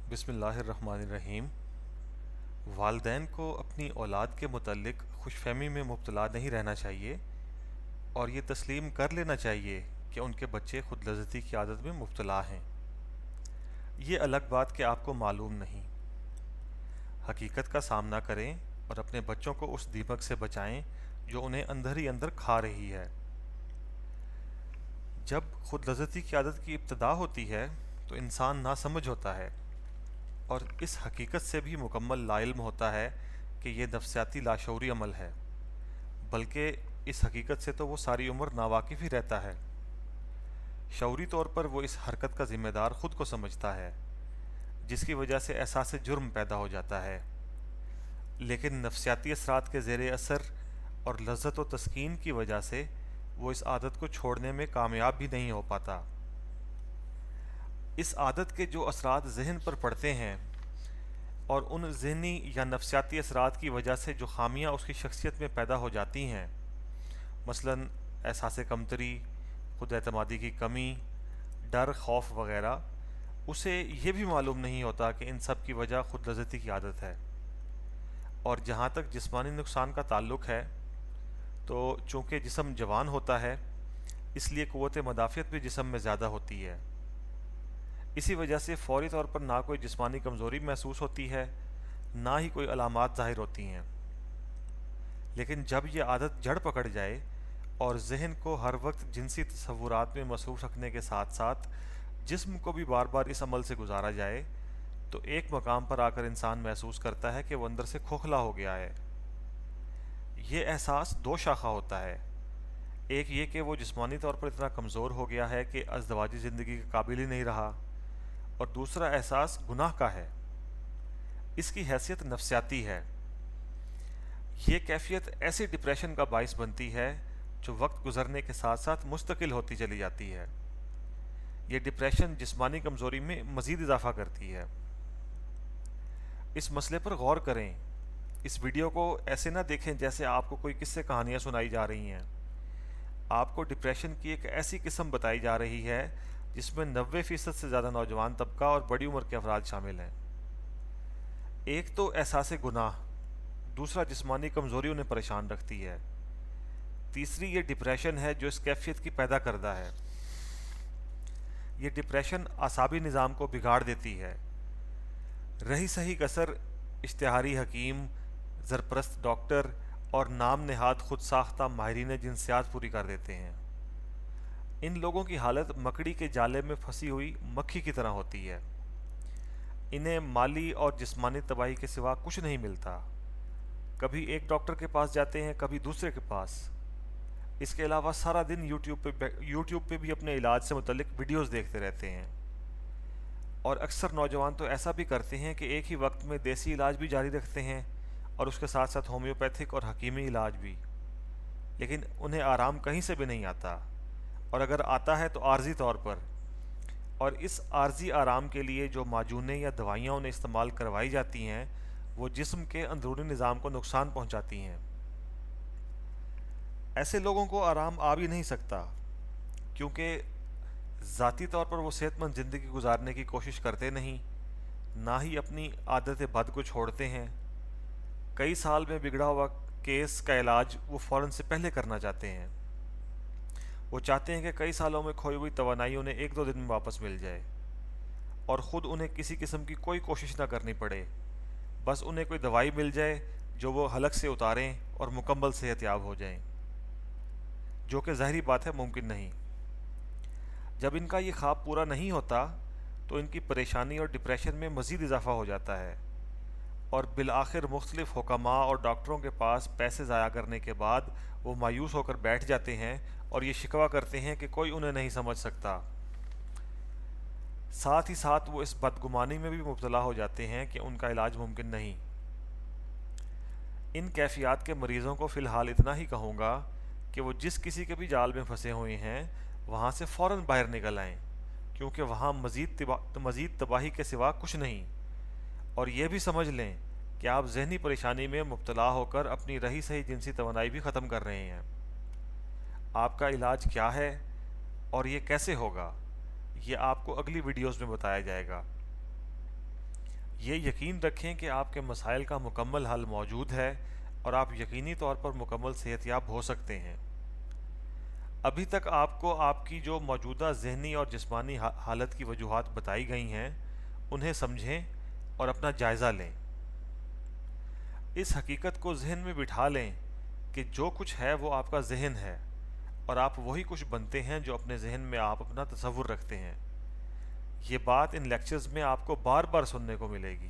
بسم اللہ الرحمن الرحیم۔ والدین کو اپنی اولاد کے متعلق خوش فہمی میں مبتلا نہیں رہنا چاہیے اور یہ تسلیم کر لینا چاہیے کہ ان کے بچے خود لذتی کی عادت میں مبتلا ہیں۔ یہ الگ بات کہ آپ کو معلوم نہیں۔ حقیقت کا سامنا کریں اور اپنے بچوں کو اس دیمک سے بچائیں جو انہیں اندر ہی اندر کھا رہی ہے۔ جب خود لذتی کی عادت کی ابتدا ہوتی ہے تو انسان ناسمجھ ہوتا ہے اور اس حقیقت سے بھی مکمل لا علم ہوتا ہے کہ یہ نفسیاتی لاشعوری عمل ہے، بلکہ اس حقیقت سے تو وہ ساری عمر ناواقف ہی رہتا ہے۔ شعوری طور پر وہ اس حرکت کا ذمہ دار خود کو سمجھتا ہے، جس کی وجہ سے احساس جرم پیدا ہو جاتا ہے، لیکن نفسیاتی اثرات کے زیر اثر اور لذت و تسکین کی وجہ سے وہ اس عادت کو چھوڑنے میں کامیاب بھی نہیں ہو پاتا۔ اس عادت کے جو اثرات ذہن پر پڑتے ہیں اور ان ذہنی یا نفسیاتی اثرات کی وجہ سے جو خامیاں اس کی شخصیت میں پیدا ہو جاتی ہیں، مثلاً احساس کمتری، خود اعتمادی کی کمی، ڈر، خوف وغیرہ، اسے یہ بھی معلوم نہیں ہوتا کہ ان سب کی وجہ خود لذتی کی عادت ہے۔ اور جہاں تک جسمانی نقصان کا تعلق ہے تو چونکہ جسم جوان ہوتا ہے اس لیے قوت مدافعت بھی جسم میں زیادہ ہوتی ہے۔ اسی وجہ سے فوری طور پر نہ کوئی جسمانی کمزوری محسوس ہوتی ہے، نہ ہی کوئی علامات ظاہر ہوتی ہیں، لیکن جب یہ عادت جڑ پکڑ جائے اور ذہن کو ہر وقت جنسی تصورات میں مصروف رکھنے کے ساتھ ساتھ جسم کو بھی بار بار اس عمل سے گزارا جائے تو ایک مقام پر آ کر انسان محسوس کرتا ہے کہ وہ اندر سے کھوکھلا ہو گیا ہے۔ یہ احساس دو شاخہ ہوتا ہے، ایک یہ کہ وہ جسمانی طور پر اتنا کمزور ہو گیا ہے کہ ازدواجی زندگی کے قابل ہی نہیں رہا، اور دوسرا احساس گناہ کا ہے، اس کی حیثیت نفسیاتی ہے۔ یہ کیفیت ایسے ڈپریشن کا باعث بنتی ہے جو وقت گزرنے کے ساتھ ساتھ مستقل ہوتی چلی جاتی ہے۔ یہ ڈپریشن جسمانی کمزوری میں مزید اضافہ کرتی ہے۔ اس مسئلے پر غور کریں، اس ویڈیو کو ایسے نہ دیکھیں جیسے آپ کو کوئی قصے کہانیاں سنائی جا رہی ہیں۔ آپ کو ڈپریشن کی ایک ایسی قسم بتائی جا رہی ہے جس میں 90% سے زیادہ نوجوان طبقہ اور بڑی عمر کے افراد شامل ہیں۔ ایک تو احساس گناہ، دوسرا جسمانی کمزوری انہیں پریشان رکھتی ہے، تیسری یہ ڈپریشن ہے جو اس کیفیت کی پیدا کردہ ہے۔ یہ ڈپریشن اعصابی نظام کو بگاڑ دیتی ہے۔ رہی صحیح کسر اشتہاری حکیم، زرپرست ڈاکٹر اور نام نہاد خود ساختہ ماہرین جنسیات پوری کر دیتے ہیں۔ ان لوگوں کی حالت مکڑی کے جالے میں پھنسی ہوئی مکھی کی طرح ہوتی ہے۔ انہیں مالی اور جسمانی تباہی کے سوا کچھ نہیں ملتا۔ کبھی ایک ڈاکٹر کے پاس جاتے ہیں، کبھی دوسرے کے پاس۔ اس کے علاوہ سارا دن یوٹیوب پہ بھی اپنے علاج سے متعلق ویڈیوز دیکھتے رہتے ہیں، اور اکثر نوجوان تو ایسا بھی کرتے ہیں کہ ایک ہی وقت میں دیسی علاج بھی جاری رکھتے ہیں اور اس کے ساتھ ساتھ ہومیوپیتھک اور حکیمی علاج بھی، لیکن انہیں آرام کہیں سے بھی نہیں آتا، اور اگر آتا ہے تو عارضی طور پر۔ اور اس عارضی آرام کے لیے جو معجونیں یا دوائیاں انہیں استعمال کروائی جاتی ہیں وہ جسم کے اندرونی نظام کو نقصان پہنچاتی ہیں۔ ایسے لوگوں کو آرام آ بھی نہیں سکتا، کیونکہ ذاتی طور پر وہ صحت مند زندگی گزارنے کی کوشش کرتے نہیں، نہ ہی اپنی عادت بد کو چھوڑتے ہیں۔ کئی سال میں بگڑا ہوا کیس کا علاج وہ فوراً سے پہلے کرنا چاہتے ہیں۔ وہ چاہتے ہیں کہ کئی سالوں میں کھوئی ہوئی توانائی انہیں ایک دو دن میں واپس مل جائے، اور خود انہیں کسی قسم کی کوئی کوشش نہ کرنی پڑے، بس انہیں کوئی دوائی مل جائے جو وہ حلق سے اتاریں اور مکمل صحت یاب ہو جائیں، جو کہ ظاہری بات ہے ممکن نہیں۔ جب ان کا یہ خواب پورا نہیں ہوتا تو ان کی پریشانی اور ڈپریشن میں مزید اضافہ ہو جاتا ہے، اور بالآخر مختلف حکماء اور ڈاکٹروں کے پاس پیسے ضائع کرنے کے بعد وہ مایوس ہو کر بیٹھ جاتے ہیں اور یہ شکوہ کرتے ہیں کہ کوئی انہیں نہیں سمجھ سکتا۔ ساتھ ہی ساتھ وہ اس بدگمانی میں بھی مبتلا ہو جاتے ہیں کہ ان کا علاج ممکن نہیں۔ ان کیفیات کے مریضوں کو فی الحال اتنا ہی کہوں گا کہ وہ جس کسی کے بھی جال میں پھنسے ہوئے ہیں وہاں سے فوراً باہر نکل آئیں، کیونکہ وہاں مزید تباہی کے سوا کچھ نہیں، اور یہ بھی سمجھ لیں کہ آپ ذہنی پریشانی میں مبتلا ہو کر اپنی رہی صحیح جنسی توانائی بھی ختم کر رہے ہیں۔ آپ کا علاج کیا ہے اور یہ کیسے ہوگا، یہ آپ کو اگلی ویڈیوز میں بتایا جائے گا۔ یہ یقین رکھیں کہ آپ کے مسائل کا مکمل حل موجود ہے اور آپ یقینی طور پر مکمل صحت یاب ہو سکتے ہیں۔ ابھی تک آپ کو آپ کی جو موجودہ ذہنی اور جسمانی حالت کی وجوہات بتائی گئی ہیں انہیں سمجھیں اور اپنا جائزہ لیں۔ اس حقیقت کو ذہن میں بٹھا لیں کہ جو کچھ ہے وہ آپ کا ذہن ہے اور آپ وہی کچھ بنتے ہیں جو اپنے ذہن میں آپ اپنا تصور رکھتے ہیں۔ یہ بات ان لیکچرز میں آپ کو بار بار سننے کو ملے گی۔